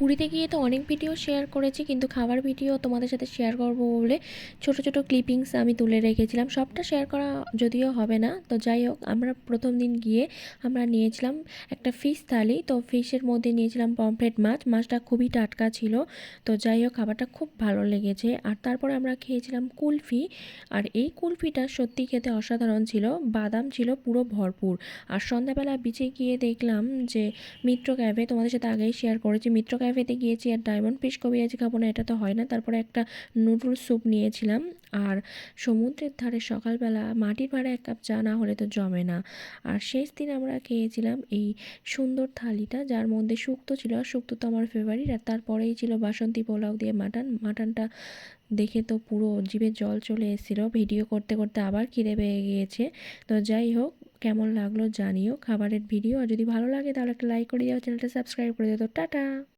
পুরীতে গিয়ে তো অনেক ভিডিও শেয়ার করেছি, কিন্তু খাবার ভিডিও তোমাদের সাথে শেয়ার করব বলে ছোট ছোট ক্লিপিংস আমি তুলে রেখেছিলাম। সবটা শেয়ার করা যদিও হবে না, তো যাই হোক, আমরা প্রথম দিন গিয়ে আমরা নিয়েছিলাম একটা ফিশ থালি। তো ফিশের মধ্যে নিয়েছিলাম পমফ্রেট মাছ, মাছটা খুবই টাটকা ছিল। তো যাই হোক, খাবারটা খুব ভালো লেগেছে। আর তারপরে আমরা খেয়েছিলাম কুলফি। আর এই কুলফিটা সত্যি খেতে অসাধারণ ছিল, বাদাম ছিল পুরো ভরপুর। আর সন্ধ্যাবেলা বিচে গিয়ে দেখলাম যে মিত্র ক্যাফে, তোমাদের সাথে আগেই শেয়ার করেছি, মিত্র ক্যাফেতে গিয়েছি আর ডায়মন্ড ফিশ কবিরাজি খাবো না, এটা তো হয় না। তারপরে একটা নুডলস স্যুপ নিয়েছিলাম। আর সমুদ্রের ধারে সকালবেলা মাটির ভাড়া এক কাপ চা না হলে তো জমে না। আর শেষ দিন আমরা খেয়েছিলাম এই সুন্দর থালিটা, যার মধ্যে শুক্তো ছিল, আর শুক্তো তো আমার ফেভারিট। আর তারপরেই ছিল বাসন্তী পোলাও দিয়ে মাটন। মাটনটা দেখে তো পুরো জিভে জল চলে এসেছিলো, ভিডিও করতে করতে আবার খিদে পেয়ে গিয়েছে। তো যাই হোক, কেমন লাগলো জানিও খাবারের ভিডিও। আর যদি ভালো লাগে তাহলে একটা লাইক করে দিও, চ্যানেলটা সাবস্ক্রাইব করে দিও। তো টাটা।